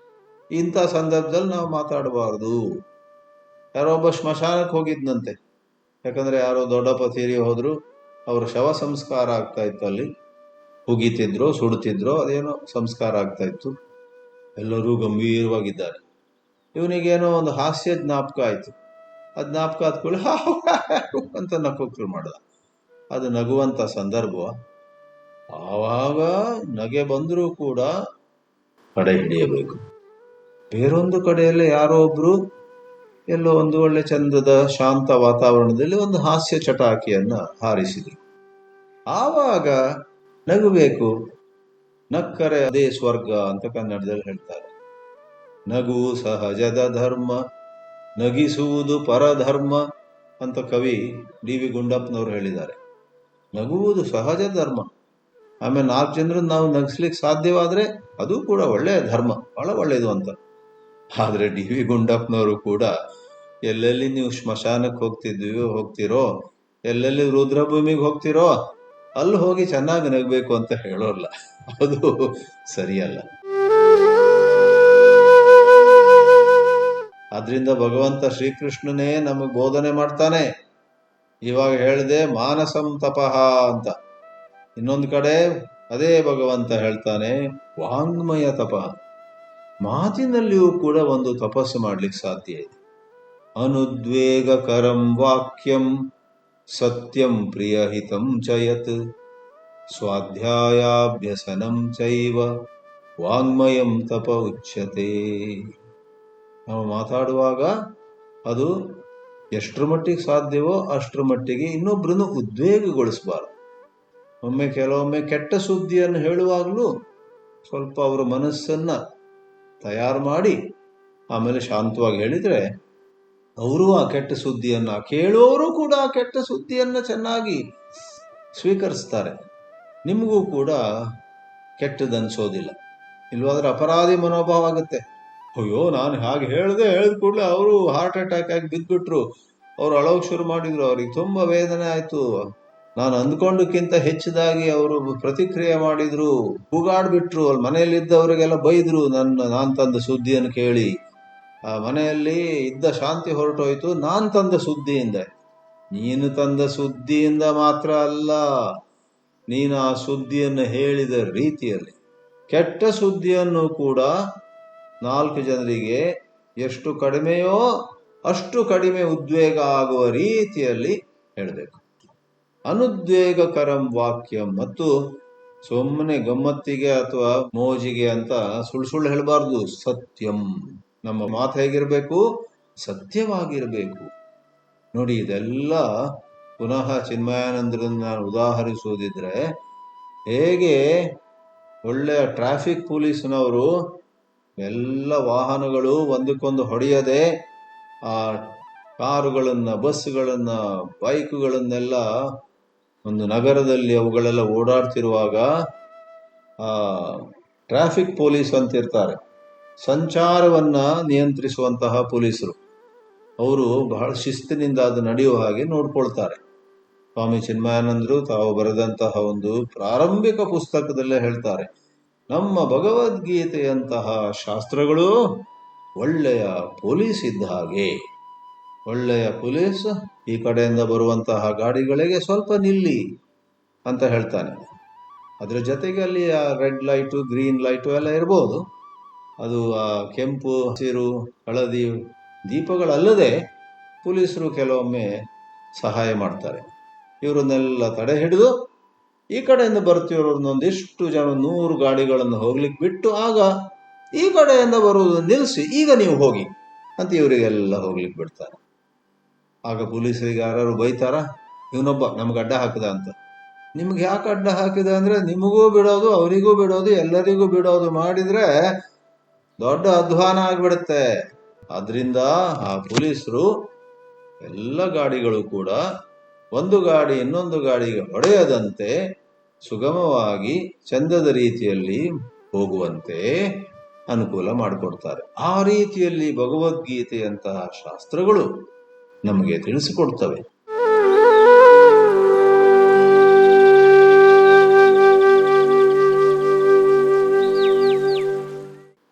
ಇಂಥ ಸಂದರ್ಭದಲ್ಲಿ ನಾವು ಮಾತಾಡಬಾರ್ದು. ಯಾರೋ ಒಬ್ಬ ಸ್ಮಶಾನಕ್ಕೆ ಹೋಗಿದ್ನಂತೆ, ಯಾಕಂದ್ರೆ ಯಾರೋ ದೊಡ್ಡಪ್ಪ ತೀರಿ ಹೋದ್ರು, ಅವ್ರ ಶವ ಸಂಸ್ಕಾರ ಆಗ್ತಾ ಇತ್ತು. ಅಲ್ಲಿ ಹುಗಿತಿದ್ರು, ಸುಡ್ತಿದ್ರು, ಅದೇನೋ ಸಂಸ್ಕಾರ ಆಗ್ತಾ ಇತ್ತು. ಎಲ್ಲರೂ ಗಂಭೀರವಾಗಿದ್ದಾರೆ. ಇವನಿಗೇನೋ ಒಂದು ಹಾಸ್ಯ ಜ್ಞಾಪಕ ಆಯ್ತು. ಆ ಜ್ಞಾಪಕ ಆದ್ಕೊಳ್ಳಿ ಅಂತ ನಕ್ಕೋಕ್ರು ಮಾಡ್ದ. ಅದು ನಗುವಂತ ಸಂದರ್ಭ. ಆವಾಗ ನಗೆ ಬಂದರೂ ಕೂಡ ತಡೆ ಹಿಡಿಯಬೇಕು. ಬೇರೊಂದು ಕಡೆಯಲ್ಲೇ ಯಾರೋ ಒಬ್ರು ಎಲ್ಲೋ ಒಂದು ಒಳ್ಳೆ ಚಂದದ ಶಾಂತ ವಾತಾವರಣದಲ್ಲಿ ಒಂದು ಹಾಸ್ಯ ಚಟಾಕಿಯನ್ನ ಹಾರಿಸಿದ್ರು. ಆವಾಗ ನಗಬೇಕು. ನಕ್ಕರೆ ಅದೇ ಸ್ವರ್ಗ ಅಂತ ಕನ್ನಡದಲ್ಲಿ ಹೇಳ್ತಾರೆ. ನಗು ಸಹಜದ ಧರ್ಮ, ನಗಿಸುವುದು ಪರಧರ್ಮ ಅಂತ ಕವಿ ಡಿ.ವಿ. ಗುಂಡಪ್ಪನವರು ಹೇಳಿದ್ದಾರೆ. ನಗುವುದು ಸಹಜ ಧರ್ಮ. ಆಮೇಲೆ 4 ಜನರನ್ನು ನಾವು ನಗಿಸ್ಲಿಕ್ಕೆ ಸಾಧ್ಯವಾದ್ರೆ ಅದು ಕೂಡ ಒಳ್ಳೆಯ ಧರ್ಮ, ಬಹಳ ಒಳ್ಳೆಯದು ಅಂತ. ಆದ್ರೆ ಡಿ.ವಿ. ಗುಂಡಪ್ಪನವರು ಕೂಡ ಎಲ್ಲೆಲ್ಲಿ ನೀವು ಸ್ಮಶಾನಕ್ಕೆ ಹೋಗ್ತಿರೋ, ಎಲ್ಲೆಲ್ಲಿ ರುದ್ರಭೂಮಿಗೆ ಹೋಗ್ತಿರೋ ಅಲ್ಲಿ ಹೋಗಿ ಚೆನ್ನಾಗಿ ನಗಬೇಕು ಅಂತ ಹೇಳೋಲ್ಲ. ಅದು ಸರಿಯಲ್ಲ. ಆದ್ರಿಂದ ಭಗವಂತ ಶ್ರೀಕೃಷ್ಣನೇ ನಮಗೆ ಬೋಧನೆ ಮಾಡ್ತಾನೆ. ಇವಾಗ ಹೇಳಿದೆ ಮಾನಸಂ ತಪಃ ಅಂತ. ಇನ್ನೊಂದು ಕಡೆ ಅದೇ ಭಗವಂತ ಹೇಳ್ತಾನೆ ವಾಂಗ್ಮಯ ತಪಃ. ಮಾತಿನಲ್ಲಿಯೂ ಕೂಡ ಒಂದು ತಪಸ್ಸು ಮಾಡ್ಲಿಕ್ಕೆ ಸಾಧ್ಯ ಇದೆ. ಅನುದ್ವೇಗಕರಂ ವಾಕ್ಯಂ ಸತ್ಯಂ ಪ್ರಿಯಹಿತಂ ಚಯತ್ ಸ್ವಾಧ್ಯಾಯಾಭ್ಯಸನಂ ಚೈವ ವಾಂಗ್ಮಯಂ ತಪ ಉಚ್ಯತೆ. ನಾವು ಮಾತಾಡುವಾಗ ಅದು ಎಷ್ಟರ ಮಟ್ಟಿಗೆ ಸಾಧ್ಯವೋ ಅಷ್ಟರ ಮಟ್ಟಿಗೆ ಇನ್ನೊಬ್ಬರನ್ನು ಉದ್ವೇಗಗೊಳಿಸಬಾರ್ದು. ಕೆಲವೊಮ್ಮೆ ಕೆಟ್ಟ ಸುದ್ದಿಯನ್ನು ಹೇಳುವಾಗಲೂ ಸ್ವಲ್ಪ ಅವರ ಮನಸ್ಸನ್ನ ತಯಾರು ಮಾಡಿ ಆಮೇಲೆ ಶಾಂತವಾಗಿ ಹೇಳಿದ್ರೆ ಅವರು ಆ ಕೆಟ್ಟ ಸುದ್ದಿಯನ್ನ, ಕೇಳುವವರು ಕೂಡ ಆ ಕೆಟ್ಟ ಸುದ್ದಿಯನ್ನ ಚೆನ್ನಾಗಿ ಸ್ವೀಕರಿಸ್ತಾರೆ. ನಿಮಗೂ ಕೂಡ ಕೆಟ್ಟದನ್ಸೋದಿಲ್ಲ. ಇಲ್ವಾದ್ರೆ ಅಪರಾಧಿ ಮನೋಭಾವ ಆಗುತ್ತೆ. ಅಯ್ಯೋ, ನಾನು ಹಾಗೆ ಹೇಳಿದ ಕೂಡಲೇ ಅವರು ಹಾರ್ಟ್ ಅಟ್ಯಾಕ್ ಆಗಿ ಬಿದ್ದ್ಬಿಟ್ರು. ಅವ್ರು ಅಳೋಕ್ ಶುರು ಮಾಡಿದ್ರು. ಅವ್ರಿಗೆ ತುಂಬಾ ವೇದನೆ ಆಯ್ತು. ನಾನು ಅಂದ್ಕೊಂಡಕ್ಕಿಂತ ಹೆಚ್ಚಿದಾಗಿ ಅವರು ಪ್ರತಿಕ್ರಿಯೆ ಮಾಡಿದ್ರು, ಕೂಗಾಡ್ಬಿಟ್ರು. ಅಲ್ಲಿ ಮನೆಯಲ್ಲಿದ್ದವರಿಗೆಲ್ಲ ಬೈದ್ರು ನಾನ್ ತಂದ ಸುದ್ದಿಯನ್ನು ಕೇಳಿ. ಆ ಮನೆಯಲ್ಲಿ ಇದ್ದ ಶಾಂತಿ ಹೊರಟೋಯ್ತು ನಾನ್ ತಂದ ಸುದ್ದಿಯಿಂದ. ನೀನು ತಂದ ಸುದ್ದಿಯಿಂದ ಮಾತ್ರ ಅಲ್ಲ, ನೀನು ಆ ಸುದ್ದಿಯನ್ನು ಹೇಳಿದ ರೀತಿಯಲ್ಲಿ, ಕೆಟ್ಟ ಸುದ್ದಿಯನ್ನು ಕೂಡ 4 ಜನರಿಗೆ ಎಷ್ಟು ಕಡಿಮೆಯೋ ಅಷ್ಟು ಕಡಿಮೆ ಉದ್ವೇಗ ಆಗುವ ರೀತಿಯಲ್ಲಿ ಹೇಳಬೇಕು. ಅನುದ್ವೇಗಕರಂ ವಾಕ್ಯಂ. ಮತ್ತು ಸುಮ್ಮನೆ ಗಮ್ಮತ್ತಿಗೆ ಅಥವಾ ಮೋಜಿಗೆ ಅಂತ ಸುಳ್ಳು ಹೇಳಬಾರ್ದು. ಸತ್ಯಂ. ನಮ್ಮ ಮಾತು ಹೇಗಿರಬೇಕು? ಸತ್ಯವಾಗಿರಬೇಕು. ನೋಡಿ, ಇದೆಲ್ಲ ಪುನಃ ಚಿನ್ಮಯಾನಂದರನ್ನ ನಾನು ಉದಾಹರಿಸುವುದಿದ್ರೆ, ಹೇಗೆ ಒಳ್ಳೆಯ ಟ್ರಾಫಿಕ್ ಪೊಲೀಸ್ನವರು ಎಲ್ಲ ವಾಹನಗಳು ಒಂದಕ್ಕೊಂದು ಹೊಡೆಯದೆ ಆ ಕಾರುಗಳನ್ನ, ಬಸ್ಗಳನ್ನ, ಬೈಕ್ಗಳನ್ನೆಲ್ಲ ಒಂದು ನಗರದಲ್ಲಿ ಅವುಗಳೆಲ್ಲ ಓಡಾಡ್ತಿರುವಾಗ ಆ ಟ್ರಾಫಿಕ್ ಪೊಲೀಸ್ ಅಂತ ಇರ್ತಾರೆ, ಸಂಚಾರವನ್ನ ನಿಯಂತ್ರಿಸುವಂತಹ ಪೊಲೀಸರು. ಅವರು ಬಹಳ ಶಿಸ್ತಿನಿಂದ ಅದು ನಡೆಯುವ ಹಾಗೆ ನೋಡ್ಕೊಳ್ತಾರೆ. ಸ್ವಾಮಿ ಚಿನ್ಮಯಾನಂದರು ತಾವು ಬರೆದಂತಹ ಒಂದು ಪ್ರಾರಂಭಿಕ ಪುಸ್ತಕದಲ್ಲೇ ಹೇಳ್ತಾರೆ, ನಮ್ಮ ಭಗವದ್ಗೀತೆಯಂತಹ ಶಾಸ್ತ್ರಗಳು ಒಳ್ಳೆಯ ಪೊಲೀಸ್ ಇದ್ದ ಹಾಗೆ. ಒಳ್ಳೆಯ ಪೊಲೀಸ್ ಈ ಕಡೆಯಿಂದ ಬರುವಂತಹ ಗಾಡಿಗಳಿಗೆ ಸ್ವಲ್ಪ ನಿಲ್ಲಿ ಅಂತ ಹೇಳ್ತಾನೆ. ಅದರ ಜೊತೆಗೆ ಅಲ್ಲಿ ಆ ರೆಡ್ ಲೈಟು, ಗ್ರೀನ್ ಲೈಟು ಎಲ್ಲ ಇರ್ಬೋದು. ಅದು ಆ ಕೆಂಪು, ಹಸಿರು, ಹಳದಿ ದೀಪಗಳಲ್ಲದೆ ಪೊಲೀಸರು ಕೆಲವೊಮ್ಮೆ ಸಹಾಯ ಮಾಡ್ತಾರೆ. ಇವರನ್ನೆಲ್ಲ ತಡೆ ಹಿಡಿದು ಈ ಕಡೆಯಿಂದ ಬರ್ತಿರೋರ್ನೊಂದಿಷ್ಟು ಜನ 100 ಗಾಡಿಗಳನ್ನು ಹೋಗ್ಲಿಕ್ಕೆ ಬಿಟ್ಟು, ಆಗ ಈ ಕಡೆಯಿಂದ ಬರುವುದು ನಿಲ್ಲಿಸಿ, ಈಗ ನೀವು ಹೋಗಿ ಅಂತ ಇವರಿಗೆಲ್ಲ ಹೋಗ್ಲಿಕ್ಕೆ ಬಿಡ್ತಾರೆ. ಆಗ ಪೊಲೀಸರಿಗೆ ಯಾರು ಬೈತಾರ, ಇವನೊಬ್ಬ ನಮ್ಗೆ ಅಡ್ಡ ಹಾಕಿದ ಅಂತ. ನಿಮ್ಗೆ ಯಾಕೆ ಅಡ್ಡ ಹಾಕಿದ ಅಂದ್ರೆ, ನಿಮಗೂ ಬಿಡೋದು, ಅವರಿಗೂ ಬಿಡೋದು, ಎಲ್ಲರಿಗೂ ಬಿಡೋದು ಮಾಡಿದ್ರೆ ದೊಡ್ಡ ಅಧ್ವಾನ ಆಗ್ಬಿಡುತ್ತೆ. ಆದ್ರಿಂದ ಆ ಪೊಲೀಸರು ಎಲ್ಲ ಗಾಡಿಗಳು ಕೂಡ ಒಂದು ಗಾಡಿ ಇನ್ನೊಂದು ಗಾಡಿಗೆ ಹೊಡೆಯದಂತೆ ಸುಗಮವಾಗಿ ಚಂದದ ರೀತಿಯಲ್ಲಿ ಹೋಗುವಂತೆ ಅನುಕೂಲ ಮಾಡಿಕೊಡ್ತಾರೆ. ಆ ರೀತಿಯಲ್ಲಿ ಭಗವದ್ಗೀತೆಯಂತಹ ಶಾಸ್ತ್ರಗಳು ನಮಗೆ ತಿಳಿಸಿಕೊಡ್ತವೆ.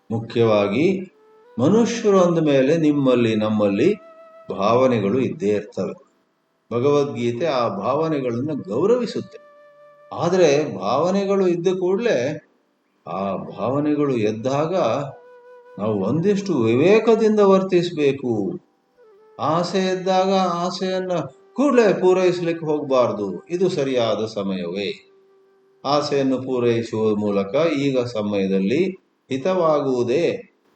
ಮುಖ್ಯವಾಗಿ ಮನುಷ್ಯರು ಅಂದ ಮೇಲೆ ನಿಮ್ಮಲ್ಲಿ ನಮ್ಮಲ್ಲಿ ಭಾವನೆಗಳು ಇದ್ದೇ ಇರ್ತವೆ. ಭಗವದ್ಗೀತೆ ಆ ಭಾವನೆಗಳನ್ನು ಗೌರವಿಸುತ್ತೆ. ಆದರೆ ಭಾವನೆಗಳು ಇದ್ದ ಕೂಡಲೇ ಆ ಭಾವನೆಗಳು ಎದ್ದಾಗ ನಾವು ಒಂದಿಷ್ಟು ವಿವೇಕದಿಂದ ವರ್ತಿಸಬೇಕು. ಆಸೆ ಎದ್ದಾಗ ಆಸೆಯನ್ನ ಕೂಡಲೇ ಪೂರೈಸಲಿಕ್ಕೆ ಹೋಗಬಾರ್ದು. ಇದು ಸರಿಯಾದ ಸಮಯವೇ? ಆಸೆಯನ್ನು ಪೂರೈಸುವ ಮೂಲಕ ಈಗ ಸಮಯದಲ್ಲಿ ಹಿತವಾಗುವುದೇ,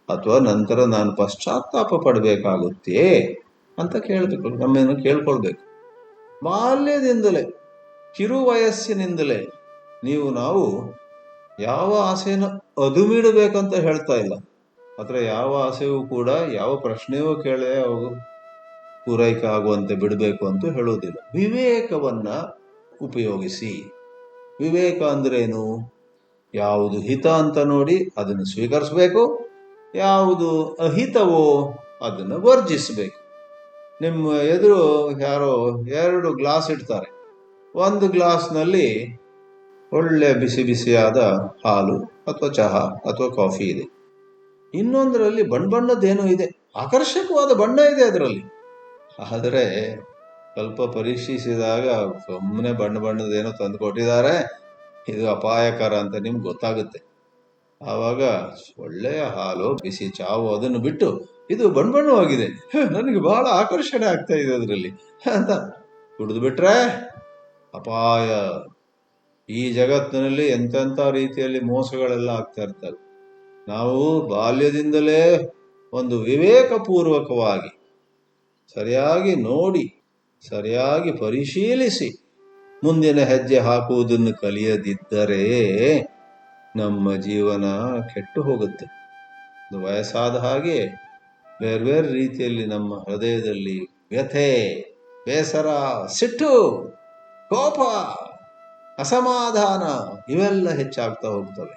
ಅಥವಾ ನಂತರ ನಾನು ಪಶ್ಚಾತ್ತಾಪ ಪಡಬೇಕಾಗುತ್ತೇ ಅಂತ ಕೇಳಬೇಕು. ನಮ್ಮನ್ನು ಕೇಳ್ಕೊಳ್ಬೇಕು. ಬಾಲ್ಯದಿಂದಲೇ, ಕಿರು ವಯಸ್ಸಿನಿಂದಲೇ ನಾವು ಯಾವ ಆಸೆಯನ್ನು ಅದುಮಿಡಬೇಕಂತ ಹೇಳ್ತಾ ಇಲ್ಲ. ಆದರೆ ಯಾವ ಆಸೆಯೂ ಕೂಡ ಯಾವ ಪ್ರಶ್ನೆಯೂ ಕೇಳೇ ಅವು ಪೂರೈಕೆ ಆಗುವಂತೆ ಬಿಡಬೇಕು ಅಂತ ಹೇಳೋದಿಲ್ಲ. ವಿವೇಕವನ್ನ ಉಪಯೋಗಿಸಿ. ವಿವೇಕ ಅಂದ್ರೇನು? ಯಾವುದು ಹಿತ ಅಂತ ನೋಡಿ ಅದನ್ನು ಸ್ವೀಕರಿಸಬೇಕು, ಯಾವುದು ಅಹಿತವೋ ಅದನ್ನು ವರ್ಜಿಸಬೇಕು. ನಿಮ್ಮ ಎದುರು ಯಾರೋ 2 ಗ್ಲಾಸ್ ಇಡ್ತಾರೆ. ಒಂದು ಗ್ಲಾಸ್ನಲ್ಲಿ ಒಳ್ಳೆ ಬಿಸಿ ಬಿಸಿಯಾದ ಹಾಲು ಅಥವಾ ಚಹಾ ಅಥವಾ ಕಾಫಿ ಇದೆ. ಇನ್ನೊಂದರಲ್ಲಿ ಬಣ್ಣದ್ದೇನೋ ಇದೆ, ಆಕರ್ಷಕವಾದ ಬಣ್ಣ ಇದೆ ಅದರಲ್ಲಿ. ಆದರೆ ಸ್ವಲ್ಪ ಪರೀಕ್ಷಿಸಿದಾಗ ಸುಮ್ಮನೆ ಬಣ್ಣದ್ದೇನೋ ತಂದು ಕೊಟ್ಟಿದ್ದಾರೆ, ಇದು ಅಪಾಯಕರ ಅಂತ ನಿಮ್ಗೆ ಗೊತ್ತಾಗುತ್ತೆ. ಆವಾಗ ಒಳ್ಳೆಯ ಹಾಲು, ಬಿಸಿ ಚಾವು ಅದನ್ನು ಬಿಟ್ಟು ಇದು ಬಣ್ಣವಾಗಿದೆ, ನನಗೆ ಬಹಳ ಆಕರ್ಷಣೆ ಆಗ್ತಾ ಇದೆ ಅದರಲ್ಲಿ ಅಂತ ಕುಡಿದು ಬಿಟ್ರೆ ಅಪಾಯ. ಈ ಜಗತ್ತಿನಲ್ಲಿ ಎಂತೆಂಥ ರೀತಿಯಲ್ಲಿ ಮೋಸಗಳೆಲ್ಲ ಆಗ್ತಾ ಇರ್ತವೆ. ನಾವು ಬಾಲ್ಯದಿಂದಲೇ ಒಂದು ವಿವೇಕಪೂರ್ವಕವಾಗಿ ಸರಿಯಾಗಿ ನೋಡಿ, ಸರಿಯಾಗಿ ಪರಿಶೀಲಿಸಿ ಮುಂದಿನ ಹೆಜ್ಜೆ ಹಾಕುವುದನ್ನು ಕಲಿಯದಿದ್ದರೆ ನಮ್ಮ ಜೀವನ ಕೆಟ್ಟು ಹೋಗುತ್ತೆ. ವಯಸ್ಸಾದ ಹಾಗೆ ಬೇರೆ ಬೇರೆ ರೀತಿಯಲ್ಲಿ ನಮ್ಮ ಹೃದಯದಲ್ಲಿ ವ್ಯಥೆ, ಬೇಸರ, ಸಿಟ್ಟು, ಕೋಪ, ಅಸಮಾಧಾನ ಇವೆಲ್ಲ ಹೆಚ್ಚಾಗ್ತಾ ಹೋಗ್ತವೆ.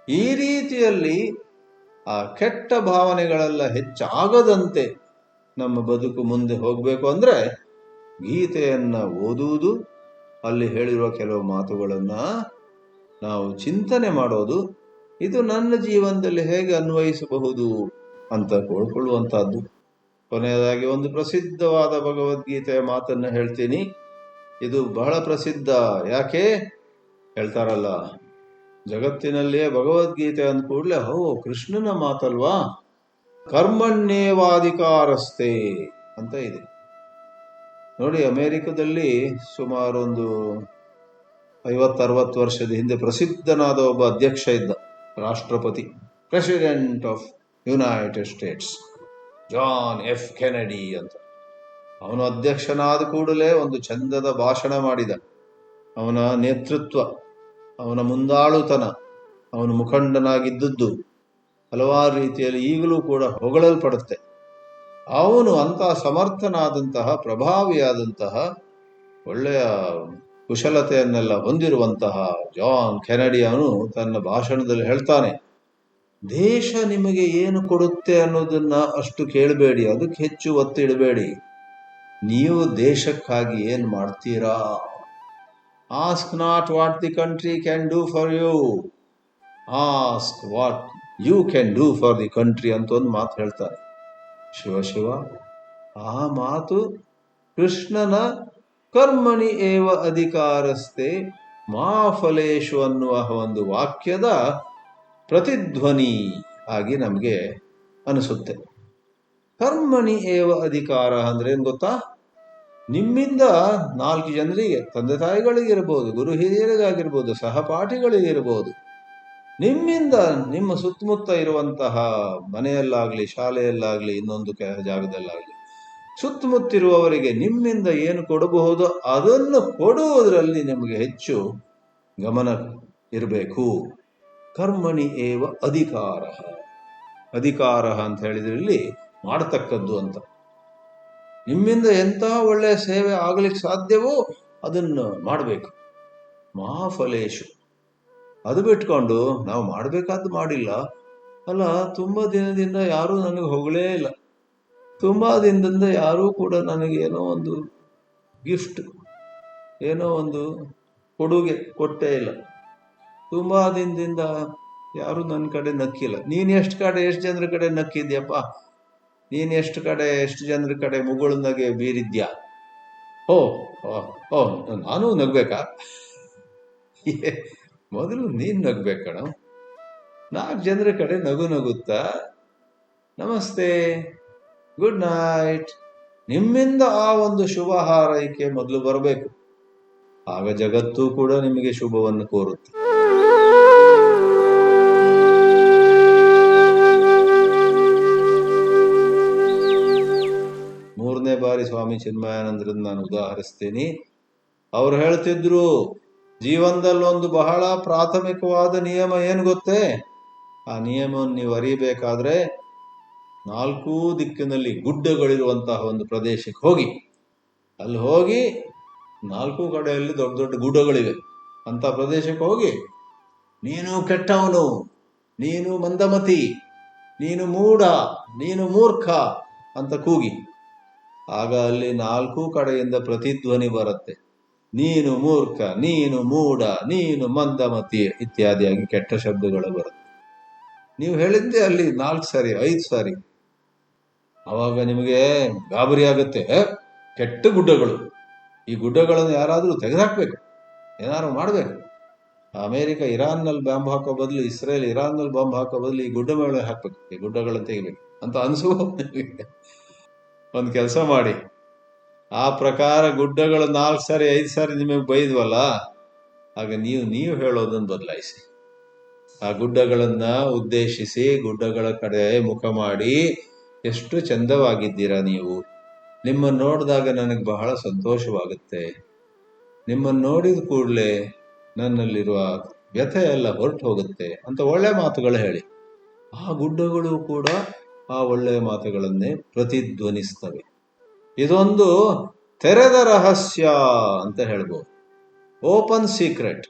ಈ ರೀತಿಯಲ್ಲಿ ಆ ಕೆಟ್ಟ ಭಾವನೆಗಳೆಲ್ಲ ಹೆಚ್ಚಾಗದಂತೆ ನಮ್ಮ ಬದುಕು ಮುಂದೆ ಹೋಗಬೇಕು ಅಂದ್ರೆ ಗೀತೆಯನ್ನ ಓದುವುದು, ಅಲ್ಲಿ ಹೇಳಿರುವ ಕೆಲವು ಮಾತುಗಳನ್ನ ನಾವು ಚಿಂತನೆ ಮಾಡೋದು, ಇದು ನನ್ನ ಜೀವನದಲ್ಲಿ ಹೇಗೆ ಅನ್ವಯಿಸಬಹುದು ಅಂತ ತಿಳ್ಕೊಳ್ಳುವಂತಹದ್ದು. ಕೊನೆಯದಾಗಿ ಒಂದು ಪ್ರಸಿದ್ಧವಾದ ಭಗವದ್ಗೀತೆಯ ಮಾತನ್ನ ಹೇಳ್ತೀನಿ. ಇದು ಬಹಳ ಪ್ರಸಿದ್ಧ. ಯಾಕೆ ಹೇಳ್ತಾರಲ್ಲ, ಜಗತ್ತಿನಲ್ಲಿಯೇ ಭಗವದ್ಗೀತೆ ಅಂದ ಕೂಡಲೇ ಕೃಷ್ಣನ ಮಾತಲ್ವಾ, ಕರ್ಮಣ್ಯೇವಾಧಿಕಾರಸ್ತೆ ಅಂತ ಇದೆ. ನೋಡಿ, ಅಮೆರಿಕದಲ್ಲಿ ಸುಮಾರು ಒಂದು 50-60 ವರ್ಷದ ಹಿಂದೆ ಪ್ರಸಿದ್ಧನಾದ ಒಬ್ಬ ಅಧ್ಯಕ್ಷ ಇದ್ದ, ರಾಷ್ಟ್ರಪತಿ, president of United States, John F Kennedy ಅಂತ. ಅವನು ಅಧ್ಯಕ್ಷನಾದ ಕೂಡಲೇ ಒಂದು ಚಂದದ ಭಾಷಣ ಮಾಡಿದ. ಅವನ ನೇತೃತ್ವ, ಅವನ ಮುಂದಾಳುತನ, ಅವನು ಮುಖಂಡನಾಗಿದ್ದದ್ದು ಹಲವಾರು ರೀತಿಯಲ್ಲಿ ಈಗಲೂ ಕೂಡ ಹೊಗಳಲ್ಪಡುತ್ತೆ. ಅವನು ಅಂತಹ ಸಮರ್ಥನಾದಂತಹ, ಪ್ರಭಾವಿಯಾದಂತಹ, ಒಳ್ಳೆಯ ಕುಶಲತೆಯನ್ನೆಲ್ಲ ಹೊಂದಿರುವಂತಹ ಜಾನ್ ಕೆನಡಿ ಅವನು ತನ್ನ ಭಾಷಣದಲ್ಲಿ ಹೇಳ್ತಾನೆ, ದೇಶ ನಿಮಗೆ ಏನು ಕೊಡುತ್ತೆ ಅನ್ನೋದನ್ನ ಅಷ್ಟು ಕೇಳಬೇಡಿ, ಅದಕ್ಕೆ ಹೆಚ್ಚು ಒತ್ತಿಡಬೇಡಿ. ನೀವು ದೇಶಕ್ಕಾಗಿ ಏನ್ ಮಾಡ್ತೀರಾ? Ask not what the country can do for you, ask what you can do for the country ಅಂತ ಒಂದು ಮಾತು ಹೇಳ್ತಾರೆ. ಶಿವ, ಆ ಮಾತು ಕೃಷ್ಣನ ಕರ್ಮಣಿ ಏವ ಅಧಿಕಾರಸ್ತೆ ಮಾ ಫಲೇಶು ಅನ್ನುವ ಒಂದು ವಾಕ್ಯದ ಪ್ರತಿಧ್ವನಿ ಆಗಿ ನಮಗೆ ಅನಿಸುತ್ತೆ. ಕರ್ಮಣಿ ಏವ ಅಧಿಕಾರ ಅಂದ್ರೆ ಏನ್ ಗೊತ್ತಾ? ನಿಮ್ಮಿಂದ 4 ಜನರಿಗೆ, ತಂದೆ ತಾಯಿಗಳಿಗಿರ್ಬೋದು, ಗುರು ಹಿರಿಯರಿಗಾಗಿರ್ಬೋದು, ಸಹಪಾಠಿಗಳಿಗಿರ್ಬೋದು, ನಿಮ್ಮಿಂದ ನಿಮ್ಮ ಸುತ್ತಮುತ್ತ ಇರುವಂತಹ ಮನೆಯಲ್ಲಾಗ್ಲಿ, ಶಾಲೆಯಲ್ಲಾಗ್ಲಿ, ಇನ್ನೊಂದು ಜಾಗದಲ್ಲಾಗ್ಲಿ, ಸುತ್ತಮುತ್ತಿರುವವರಿಗೆ ನಿಮ್ಮಿಂದ ಏನು ಕೊಡಬಹುದು ಅದನ್ನು ಕೊಡುವುದರಲ್ಲಿ ನಿಮಗೆ ಹೆಚ್ಚು ಗಮನ ಇರಬೇಕು. ಕರ್ಮಣಿ ಏವ ಅಧಿಕಾರ. ಅಧಿಕಾರ ಅಂತ ಹೇಳಿದ್ರೆ ಇಲ್ಲಿ ಮಾಡತಕ್ಕದ್ದು ಅಂತ. ನಿಮ್ಮಿಂದ ಎಂತಹ ಒಳ್ಳೆಯ ಸೇವೆ ಆಗ್ಲಿಕ್ಕೆ ಸಾಧ್ಯವೋ ಅದನ್ನು ಮಾಡಬೇಕು. ಮಹಾಫಲೇಶು. ಅದು ಬಿಟ್ಕೊಂಡು ನಾವು ಮಾಡಬೇಕಾದ್ದು ಮಾಡಿಲ್ಲ, ಅಲ್ಲ ತುಂಬಾ ದಿನದಿಂದ ಯಾರೂ ನನಗೆ ಹೊಗಳೇ ಇಲ್ಲ, ತುಂಬಾ ದಿನದಿಂದ ಯಾರೂ ಕೂಡ ನನಗೆ ಏನೋ ಒಂದು ಗಿಫ್ಟ್, ಏನೋ ಒಂದು ಕೊಡುಗೆ ಕೊಟ್ಟೇ ಇಲ್ಲ, ತುಂಬಾ ದಿನದಿಂದ ಯಾರು ನನ್ನ ಕಡೆ ನಕ್ಕಿಲ್ಲ. ನೀನ್ ಎಷ್ಟು ಜನರ ಕಡೆ ನಕ್ಕಿದ್ಯಪ್ಪ? ನೀನ್ ಎಷ್ಟು ಜನರ ಕಡೆ ಮುಗುಳ್ನಗೆ ಬೀರಿದ್ಯಾ? ಓ ನಾನು ನಗ್ಬೇಕಾ? ಮೊದಲು ನೀನ್ ನಗ್ಬೇಕಣ. 4 ಜನರ ಕಡೆ ನಗುತ್ತಾ ನಮಸ್ತೆ, ಗುಡ್ ನೈಟ್, ನಿಮ್ಮಿಂದ ಆ ಒಂದು ಶುಭ ಹಾರೈಕೆ ಮೊದಲು ಬರಬೇಕು. ಆಗ ಜಗತ್ತು ಕೂಡ ನಿಮಗೆ ಶುಭವನ್ನು ಕೋರುತ್ತೆ. ಮೂರನೇ ಬಾರಿ ಸ್ವಾಮಿ ಚಿನ್ಮಯಾನಂದರನ್ನು ನಾನು ಉದಾಹರಿಸ್ತೀನಿ. ಅವ್ರು ಹೇಳ್ತಿದ್ರು, ಜೀವನದಲ್ಲಿ ಒಂದು ಬಹಳ ಪ್ರಾಥಮಿಕವಾದ ನಿಯಮ ಏನು ಗೊತ್ತೇ? ಆ ನಿಯಮವನ್ನು ನೀವು ಅರಿಯಬೇಕಾದ್ರೆ 4 ದಿಕ್ಕಿನಲ್ಲಿ ಗುಡ್ಡಗಳಿರುವಂತಹ ಒಂದು ಪ್ರದೇಶಕ್ಕೆ ಹೋಗಿ, ಅಲ್ಲಿ ಹೋಗಿ 4 ಕಡೆಯಲ್ಲಿ ದೊಡ್ಡ ದೊಡ್ಡ ಗುಡ್ಡಗಳಿವೆ ಅಂತ ಪ್ರದೇಶಕ್ಕೆ ಹೋಗಿ, ನೀನು ಕೆಟ್ಟವನು, ನೀನು ಮಂದಮತಿ, ನೀನು ಮೂಢ, ನೀನು ಮೂರ್ಖ ಅಂತ ಕೂಗಿ. ಆಗ ಅಲ್ಲಿ 4 ಕಡೆಯಿಂದ ಪ್ರತಿಧ್ವನಿ ಬರುತ್ತೆ, ನೀನು ಮೂರ್ಖ, ನೀನು ಮೂಢ, ನೀನು ಮಂದಮತಿ ಇತ್ಯಾದಿಯಾಗಿ ಕೆಟ್ಟ ಶಬ್ದಗಳು ಬರುತ್ತೆ. ನೀವು ಹೇಳಿದ್ದೆ ಅಲ್ಲಿ 4 ಸಾರಿ 5 ಸಾರಿ. ಅವಾಗ ನಿಮಗೆ ಗಾಬರಿ ಆಗುತ್ತೆ. ಕೆಟ್ಟ ಗುಡ್ಡಗಳು, ಈ ಗುಡ್ಡಗಳನ್ನು ಯಾರಾದ್ರೂ ತೆಗೆದುಹಾಕ್ಬೇಕು, ಏನಾದ್ರು ಮಾಡ್ಬೇಕು. ಅಮೆರಿಕ ಇರಾನ್ನಲ್ಲಿ ಬಾಂಬ್ ಹಾಕೋ ಬದಲು, ಇಸ್ರೇಲ್ ಇರಾನ್ನಲ್ಲಿ ಬಾಂಬ್ ಹಾಕೋ ಬದಲು ಈ ಗುಡ್ಡ ಮೇಲೆ ಹಾಕ್ಬೇಕು, ಈ ಗುಡ್ಡಗಳನ್ನು ತೆಗಿಬೇಕು ಅಂತ ಅನ್ಸುವ. ಒಂದು ಕೆಲಸ ಮಾಡಿ, ಆ ಪ್ರಕಾರ ಗುಡ್ಡಗಳು 4 ಸಾರಿ 5 ಸಾರಿ ನಿಮಗೆ ಬೈದ್ವಲ್ಲ, ಆಗ ನೀವು ಹೇಳೋದನ್ನು ಬದಲಾಯಿಸಿ. ಆ ಗುಡ್ಡಗಳನ್ನ ಉದ್ದೇಶಿಸಿ, ಗುಡ್ಡಗಳ ಕಡೆ ಮುಖ ಮಾಡಿ, ಎಷ್ಟು ಚಂದವಾಗಿದ್ದೀರಾ ನೀವು, ನಿಮ್ಮನ್ನು ನೋಡಿದಾಗ ನನಗೆ ಬಹಳ ಸಂತೋಷವಾಗುತ್ತೆ, ನಿಮ್ಮನ್ನು ನೋಡಿದ ಕೂಡಲೇ ನನ್ನಲ್ಲಿರುವ ವ್ಯಥೆ ಎಲ್ಲ ಹೊರಟು ಹೋಗುತ್ತೆ ಅಂತ ಒಳ್ಳೆ ಮಾತುಗಳು ಹೇಳಿ. ಆ ಗುಡ್ಡಗಳು ಕೂಡ ಆ ಒಳ್ಳೆಯ ಮಾತುಗಳನ್ನೇ ಪ್ರತಿಧ್ವನಿಸ್ತವೆ. ಇದೊಂದು ತೆರೆದ ರಹಸ್ಯ ಅಂತ ಹೇಳ್ಬೋದು, ಓಪನ್ ಸೀಕ್ರೆಟ್.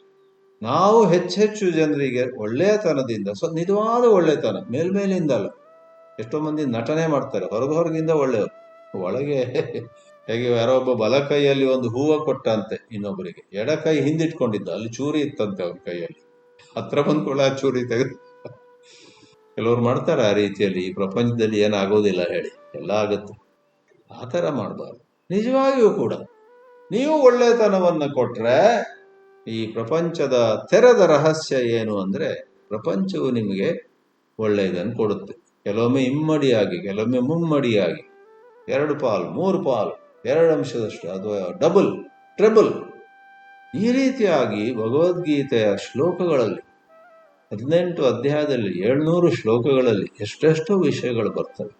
ನಾವು ಹೆಚ್ಚೆಚ್ಚು ಜನರಿಗೆ ಒಳ್ಳೆಯತನದಿಂದ ನಿಜವಾದ ಒಳ್ಳೆತನ ಮೇಲ್ಮೇಲಿಂದಲ್ಲ. ಎಷ್ಟೋ ಮಂದಿ ನಟನೆ ಮಾಡ್ತಾರೆ, ಹೊರಗಿಂದ ಒಳ್ಳೆಯವರು, ಒಳಗೆ ಹೇಗೆ ಯಾರೋ ಒಬ್ಬ ಬಲ ಕೈಯಲ್ಲಿ ಒಂದು ಹೂವು ಕೊಟ್ಟಂತೆ ಇನ್ನೊಬ್ಬರಿಗೆ, ಎಡ ಕೈ ಹಿಂದಿಟ್ಕೊಂಡಿದ್ದ, ಅಲ್ಲಿ ಚೂರಿ ಇತ್ತಂತೆ ಅವ್ರ ಕೈಯಲ್ಲಿ, ಹತ್ರ ಬಂದ್ಕೊಳ್ಳ ಚೂರಿ ತೆಗೆದು. ಕೆಲವ್ರು ಮಾಡ್ತಾರೆ ಆ ರೀತಿಯಲ್ಲಿ. ಈ ಪ್ರಪಂಚದಲ್ಲಿ ಏನಾಗೋದಿಲ್ಲ ಹೇಳಿ, ಎಲ್ಲ ಆಗುತ್ತೆ. ಆ ಥರ ಮಾಡಬಾರ್ದು. ನಿಜವಾಗಿಯೂ ಕೂಡ ನೀವು ಒಳ್ಳೆತನವನ್ನು ಕೊಟ್ರೆ ಈ ಪ್ರಪಂಚದ ತೆರೆದ ರಹಸ್ಯ ಏನು ಅಂದ್ರೆ, ಪ್ರಪಂಚವು ನಿಮಗೆ ಒಳ್ಳೆಯದನ್ನು ಕೊಡುತ್ತೆ. ಕೆಲವೊಮ್ಮೆ ಇಮ್ಮಡಿಯಾಗಿ, ಕೆಲವೊಮ್ಮೆ ಮುಮ್ಮಡಿಯಾಗಿ, 2 ಪಾಲು 3 ಪಾಲು, 2 ಅಂಶದಷ್ಟು, ಅಥವಾ ಡಬಲ್ ಟ್ರಿಬಲ್. ಈ ರೀತಿಯಾಗಿ ಭಗವದ್ಗೀತೆಯ ಶ್ಲೋಕಗಳಲ್ಲಿ 18 ಅಧ್ಯಾಯದಲ್ಲಿ 700 ಶ್ಲೋಕಗಳಲ್ಲಿ ಎಷ್ಟೆಷ್ಟೋ ವಿಷಯಗಳು ಬರ್ತವೆ.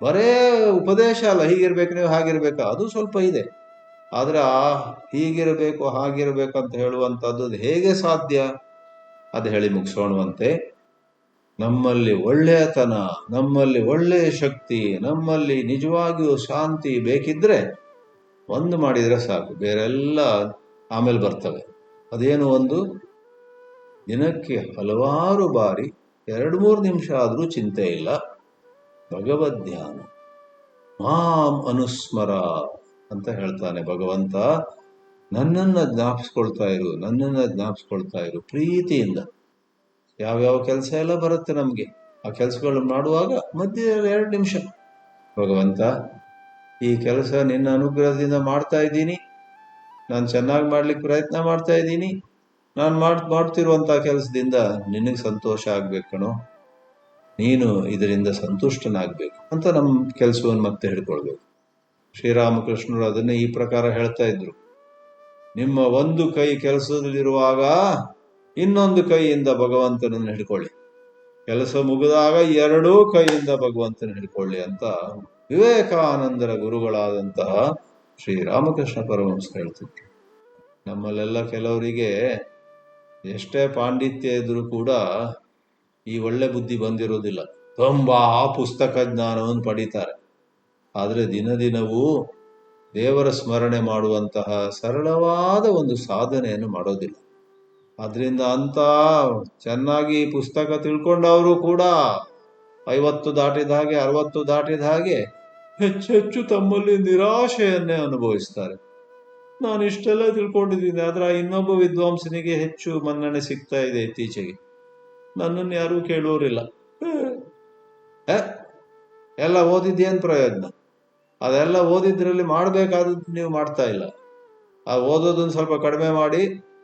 ಬರೇ ಉಪದೇಶ ಅಲ್ಲ, ಹೀಗಿರ್ಬೇಕು ನೀವು ಹಾಗಿರ್ಬೇಕು, ಅದು ಸ್ವಲ್ಪ ಇದೆ. ಆದ್ರೆ ಹೀಗಿರಬೇಕು ಹಾಗಿರಬೇಕು ಅಂತ ಹೇಳುವಂಥದ್ದು ಹೇಗೆ ಸಾಧ್ಯ? ಅದು ಹೇಳಿ ಮುಗಿಸೋಣವಂತೆ. ನಮ್ಮಲ್ಲಿ ಒಳ್ಳೆಯತನ, ನಮ್ಮಲ್ಲಿ ಒಳ್ಳೆಯ ಶಕ್ತಿ, ನಮ್ಮಲ್ಲಿ ನಿಜವಾಗಿಯೂ ಶಾಂತಿ ಬೇಕಿದ್ರೆ ಒಂದು ಮಾಡಿದರೆ ಸಾಕು, ಬೇರೆಲ್ಲ ಆಮೇಲೆ ಬರ್ತವೆ. ಅದೇನು? ಒಂದು ದಿನಕ್ಕೆ ಹಲವಾರು ಬಾರಿ 2-3 ನಿಮಿಷ ಆದರೂ ಚಿಂತೆ ಇಲ್ಲ, ಭಗವದ್ ಧ್ಯಾನ. ಮಾಂ ಅನುಸ್ಮರ ಅಂತ ಹೇಳ್ತಾನೆ ಭಗವಂತ. ನನ್ನನ್ನು ಜ್ಞಾಪಿಸ್ಕೊಳ್ತಾ ಇರು, ನನ್ನನ್ನು ಜ್ಞಾಪಿಸ್ಕೊಳ್ತಾ ಇರು ಪ್ರೀತಿಯಿಂದ. ಯಾವ್ಯಾವ ಕೆಲಸ ಎಲ್ಲ ಬರುತ್ತೆ ನಮಗೆ, ಆ ಕೆಲಸಗಳು ಮಾಡುವಾಗ ಮಧ್ಯದಲ್ಲಿ 2 ನಿಮಿಷ, ಭಗವಂತ ಈ ಕೆಲಸ ನಿನ್ನ ಅನುಗ್ರಹದಿಂದ ಮಾಡ್ತಾ ಇದ್ದೀನಿ, ನಾನು ಚೆನ್ನಾಗಿ ಮಾಡ್ಲಿಕ್ಕೆ ಪ್ರಯತ್ನ ಮಾಡ್ತಾ ಇದ್ದೀನಿ, ನಾನು ಮಾಡ್ತಿರುವಂತಹ ಕೆಲಸದಿಂದ ನಿನಗೆ ಸಂತೋಷ ಆಗ್ಬೇಕಣೋ, ನೀನು ಇದರಿಂದ ಸಂತುಷ್ಟನಾಗ್ಬೇಕು ಅಂತ ನಮ್ಮ ಕೆಲಸವನ್ನು ಮತ್ತೆ ಹಿಡ್ಕೊಳ್ಬೇಕು. ಶ್ರೀರಾಮಕೃಷ್ಣರು ಅದನ್ನೇ ಈ ಪ್ರಕಾರ ಹೇಳ್ತಾ ಇದ್ರು. ನಿಮ್ಮ ಒಂದು ಕೈ ಕೆಲಸದಲ್ಲಿರುವಾಗ ಇನ್ನೊಂದು ಕೈಯಿಂದ ಭಗವಂತನನ್ನು ಹಿಡ್ಕೊಳ್ಳಿ, ಕೆಲಸ ಮುಗಿದಾಗ 2 ಕೈಯಿಂದ ಭಗವಂತನ ಹಿಡ್ಕೊಳ್ಳಿ ಅಂತ ವಿವೇಕಾನಂದರ ಗುರುಗಳಾದಂತಹ ಶ್ರೀರಾಮಕೃಷ್ಣ ಪರಮಹಂಸರು ಹೇಳ್ತಿದ್ರು. ನಮ್ಮಲ್ಲೆಲ್ಲ ಕೆಲವರಿಗೆ ಎಷ್ಟೇ ಪಾಂಡಿತ್ಯ ಇದ್ರೂ ಕೂಡ ಈ ಒಳ್ಳೆ ಬುದ್ಧಿ ಬಂದಿರೋದಿಲ್ಲ. ತುಂಬಾ ಪುಸ್ತಕ ಜ್ಞಾನವನ್ನು ಪಡೀತಾರೆ, ಆದರೆ ದಿನದಿನವೂ ದೇವರ ಸ್ಮರಣೆ ಮಾಡುವಂತಹ ಸರಳವಾದ ಒಂದು ಸಾಧನೆಯನ್ನು ಮಾಡೋದಿಲ್ಲ. ಅದರಿಂದ ಅಂತ ಚೆನ್ನಾಗಿ ಪುಸ್ತಕ ತಿಳ್ಕೊಂಡವರು ಕೂಡ 50 ದಾಟಿದ ಹಾಗೆ, 60 ದಾಟಿದ ಹಾಗೆ ಹೆಚ್ಚೆಚ್ಚು ತಮ್ಮಲ್ಲಿ ನಿರಾಶೆಯನ್ನೇ ಅನುಭವಿಸ್ತಾರೆ. ನಾನು ಇಷ್ಟೆಲ್ಲ ತಿಳ್ಕೊಂಡಿದ್ದೀನಿ, ಆದ್ರೆ ಇನ್ನೊಬ್ಬ ವಿದ್ವಾಂಸನಿಗೆ ಹೆಚ್ಚು ಮನ್ನಣೆ ಸಿಗ್ತಾ ಇದೆ ಇತ್ತೀಚೆಗೆ, ನನ್ನನ್ನು ಯಾರೂ ಕೇಳೋರಿಲ್ಲ. ಎಲ್ಲ ಓದಿದ್ದೇನು ಪ್ರಯೋಜನ? ಅದೆಲ್ಲ ಓದಿದ್ರಲ್ಲಿ ಮಾಡಬೇಕಾದದ್ದು ನೀವು ಮಾಡ್ತಾ ಇಲ್ಲ. ಆ ಓದೋದನ್ನು ಸ್ವಲ್ಪ ಕಡಿಮೆ ಮಾಡಿ,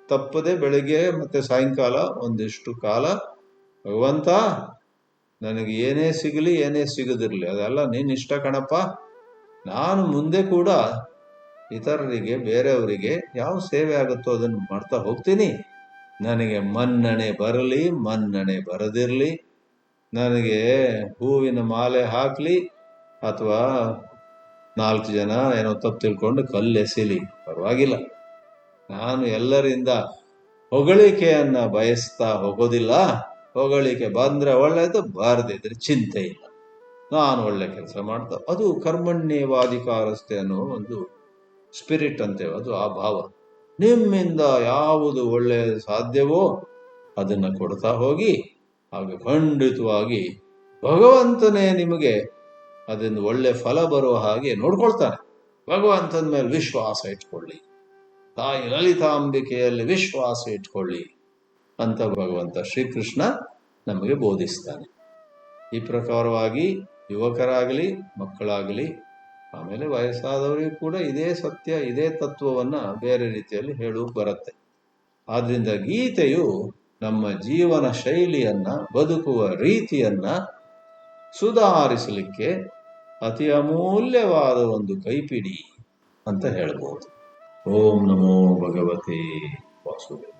ತಪ್ಪದೆ ಬೆಳಿಗ್ಗೆ ಮತ್ತೆ ಸಾಯಂಕಾಲ ಒಂದಿಷ್ಟು ಕಾಲ ಭಗವಂತ ನನಗೆ ಏನೇ ಸಿಗಲಿ ಏನೇ ಸಿಗದಿರಲಿ ಅದೆಲ್ಲ ನೀನು ಇಷ್ಟ ಕಣಪ್ಪ, ನಾನು ಮುಂದೆ ಕೂಡ ಇತರರಿಗೆ ಬೇರೆಯವರಿಗೆ ಯಾವ ಸೇವೆ ಆಗುತ್ತೋ ಅದನ್ನು ಮಾಡ್ತಾ ಹೋಗ್ತೀನಿ. ನನಗೆ ಮನ್ನಣೆ ಬರಲಿ ಮನ್ನಣೆ ಬರದಿರಲಿ, ನನಗೆ ಹೂವಿನ ಮಾಲೆ ಹಾಕಲಿ ಅಥವಾ 4 ಜನ ಏನೋ ತಪ್ಪು ತಿಳ್ಕೊಂಡು ಕಲ್ಲೆಸಿಲಿ, ಪರವಾಗಿಲ್ಲ. ನಾನು ಎಲ್ಲರಿಂದ ಹೊಗಳಿಕೆಯನ್ನ ಬಯಸ್ತಾ ಹೋಗೋದಿಲ್ಲ. ಹೊಗಳಿಕೆ ಬಂದ್ರೆ ಒಳ್ಳೆಯದು, ಬಾರದಿದ್ರೆ ಚಿಂತೆ ಇಲ್ಲ. ನಾನು ಒಳ್ಳೆ ಕೆಲಸ ಮಾಡ್ತಾ, ಅದು ಕರ್ಮಣ್ಯವಾಧಿಕಾರಸ್ಥೆ ಅನ್ನೋ ಒಂದು ಸ್ಪಿರಿಟ್ ಅಂತೇವೆ, ಅದು ಆ ಭಾವ. ನಿಮ್ಮಿಂದ ಯಾವುದು ಒಳ್ಳೆಯದು ಸಾಧ್ಯವೋ ಅದನ್ನು ಕೊಡ್ತಾ ಹೋಗಿ, ಆಗ ಖಂಡಿತವಾಗಿ ಭಗವಂತನೇ ನಿಮಗೆ ಅದರಿಂದ ಒಳ್ಳೆ ಫಲ ಬರುವ ಹಾಗೆ ನೋಡ್ಕೊಳ್ತಾನೆ. ಭಗವಂತನ ಮೇಲೆ ವಿಶ್ವಾಸ ಇಟ್ಕೊಳ್ಳಿ, ತಾಯಿ ಲಲಿತಾಂಬಿಕೆಯಲ್ಲಿ ವಿಶ್ವಾಸ ಇಟ್ಕೊಳ್ಳಿ ಅಂತ ಭಗವಂತ ಶ್ರೀಕೃಷ್ಣ ನಮಗೆ ಬೋಧಿಸ್ತಾನೆ. ಈ ಪ್ರಕಾರವಾಗಿ ಯುವಕರಾಗಲಿ ಮಕ್ಕಳಾಗಲಿ, ಆಮೇಲೆ ವಯಸ್ಸಾದವರಿಗೂ ಕೂಡ ಇದೇ ಸತ್ಯ, ಇದೇ ತತ್ವವನ್ನು ಬೇರೆ ರೀತಿಯಲ್ಲಿ ಹೇಳುವ ಬರುತ್ತೆ. ಆದ್ರಿಂದ ಗೀತೆಯು ನಮ್ಮ ಜೀವನ ಶೈಲಿಯನ್ನ, ಬದುಕುವ ರೀತಿಯನ್ನ ಸುಧಾರಿಸಲಿಕ್ಕೆ ಅತಿ ಅಮೂಲ್ಯವಾದ ಒಂದು ಕೈಪಿಡಿ ಅಂತ ಹೇಳ್ಬೋದು. ಓಂ ನಮೋ ಭಗವತೆ ವಾಸುದೇವ.